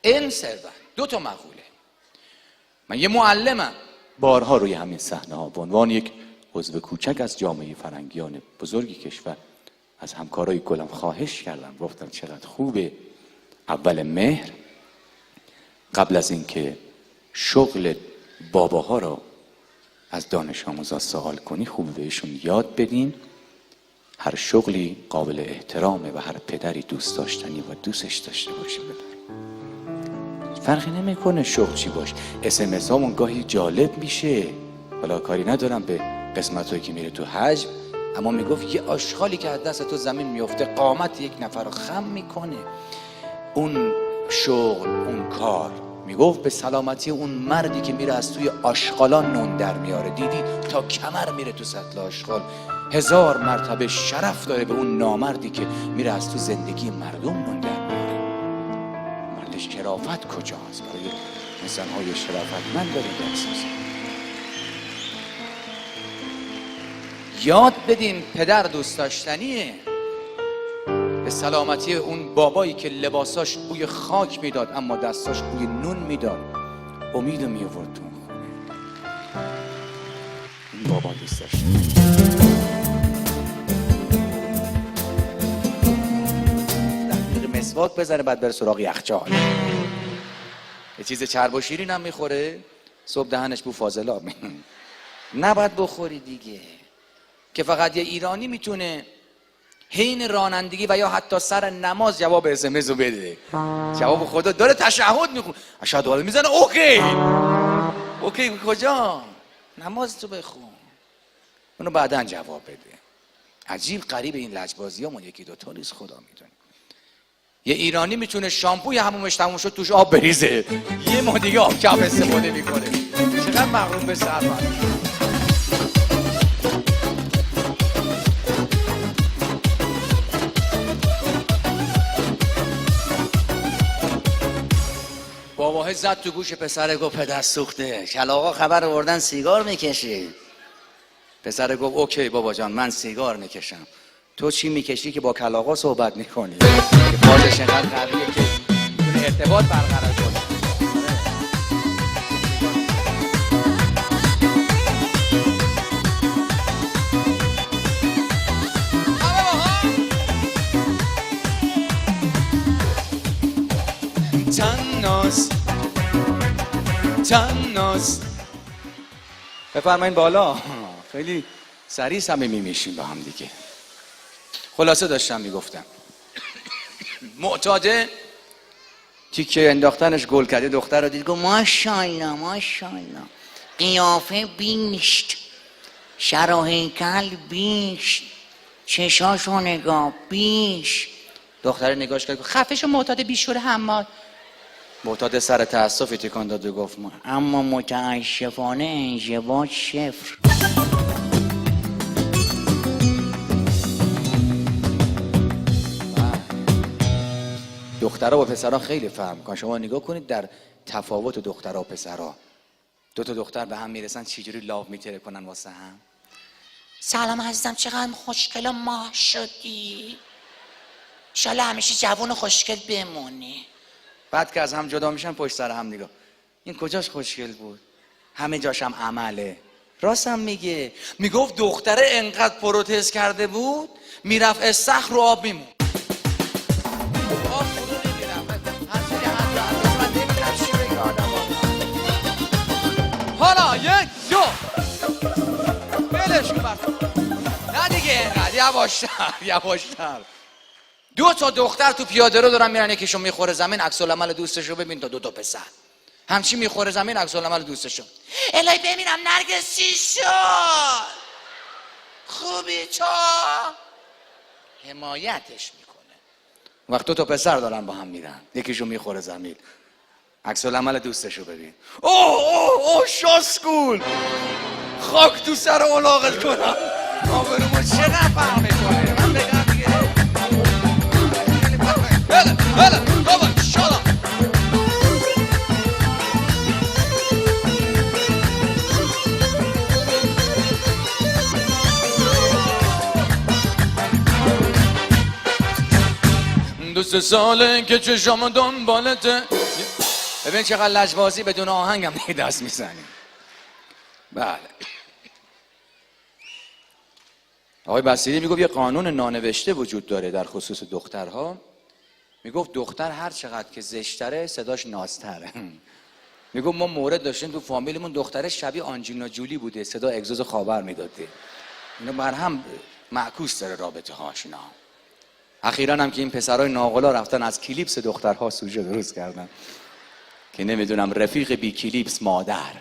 علم ثروت. 2 مقوله. من یه معلمم، بارها روی همین صحنه ها به عنوان یک عضو کوچک از جامعه فرنگیان بزرگ کشور از همکارای گلم خواهش کردم، گفتم چقدر خوبه اول مهر قبل از اینکه شغل باباها رو از دانش آموزا سوال کنی، خوب بهشون یاد بدین هر شغلی قابل احترامه و هر پدری دوست داشتنی و دوستش داشته باشه پدر. فرقی نمیکنه شغل چی باش. SMS هامون گاهی جالب میشه، حالا کاری ندارم به قسمتایی که میره تو حجم، اما میگفت یه آشغالی که از دست تو زمین میفته قامت یک نفر رو خم میکنه. اون شغل، اون کار، میگفت به سلامتی اون مردی که میره از توی آشغالان نون در میاره، دیدی تا کمر میره تو سطل آشغال، 1000 مرتبه شرف داره به اون نامردی که میره از تو زندگی مردم نون در میاره. مرد شرافت کجاست؟ برای انسان‌های شرافتمند داریم درس یاد بدیم پدر دوست داشتنیه. به سلامتی اون بابایی که لباساش بوی خاک میداد اما دستاش بوی نون میداد، امیدو میآورد تو اون خونه. این بابا دوست داشت. مسواک بزنه بعد بره سراغ یخچال. یه چیز چرب و شیرین هم میخوره، صبح دهنش بو فاضلاب. نباید بخوری دیگه. که فقط یه ایرانی میتونه حین رانندگی و یا حتی سر نماز جواب SMS رو بده. جواب خدا داره تشهد میخونه، اشهد ان میزنه اوکی. اوکی کجا؟ نماز تو بخون، اونو بعداً جواب بده. عجیب غریب این لجبازیامون یکی دوتا نیست، خدا میدونه. یه ایرانی میتونه شامپوی همومش تموم شد توش آب بریزه، یه ما دیگه آب کف استفاده میکنه. چقدر مغرور به ثروت. باباه زد تو گوش پسره، گفت پدر سوخته، کلاغا خبر آوردن سیگار میکشی. پسره گفت اوکی بابا جان من سیگار میکشم، تو چی میکشی که با کلاغا صحبت میکنی؟ که بازش اینقدر قویه که میتونه ارتباط برقرار کنه. تناس بفرمایین بالا. خیلی سریع صمیمی میشیم با هم دیگه. خلاصه داشتم میگفتم معتاده تیکه انداختنش گل کرده دختر رو دید، گفت ماشاءالله ماشاءالله، قیافه بیشت، شر و هیکل بیشت، چشاشو نگاه بیش. دختر نگاش کرد، خفه شو معتاده بیشور حماد. معتاد سر تأسفی تکان داد و گفت اما متاسفانه انضباط صفر. دخترها و پسرها خیلی فرق میکنن. شما نگاه کنید در تفاوت دخترها و پسرها. 2 تا دختر به هم میرسن چجوری لاو میتره کنن واسه هم. سلام عزیزم، چقدر خوشگل و ماه شدی، انشالله همیشه جوون و خوشگل بمونی. بعد که از هم جدا میشن پشت سر هم نگاه، این کجاش خوشگل بود، همه جاش هم عمله. راست هم میگه. میگفت دختره انقدر پروتز کرده بود میرفت استخر رو آب میمون. آب فرو نمیرفت. همچنین من نمیدونم چی بگه آدم ها. حالا 1 2 بلشون برد. نه دیگه اینقدر، یواشتر. 2 تا دختر تو پیاده رو دارن میرن، یکیشون میخوره زمین، عکس العمل دوستش رو ببین. تا 2 تا پسر همچی میخوره زمین، عکس العمل دوستش رو. الهی ببینم نرگس چی شد، خوبی تو؟ حمایتش میکنه. وقت 2 تا پسر دارن با هم میرن، یکیشون میخوره زمین، عکس العمل دوستش رو ببین. اوه شاسکول، خاک تو سر الاغت کنم. آبرومو چقدر فرق میکنه. من بگم دیگه بله بابا شالا. دو 3 ساله که چشام دنبالته، ببین چقدر لجبازی بدون آهنگم دیگه دست میزنی. بله. آقای بصیری میگفت یه قانون نانوشته وجود داره در خصوص دخترها. میگفت دختر هر چقدر که زشتره صداش نازتره. میگفت ما مورد داشتیم تو فامیلمون دختره شبیه آنجلینا جولی بوده، صدا اگزوز خاور میداده. اینا بر هم معکوس داره رابطه هاشنا. اخیراً هم که این پسرای ناقلا رفتن از کلیپس دخترها سوژه درست کردن که نمیدونم رفیق بی کلیپس مادر.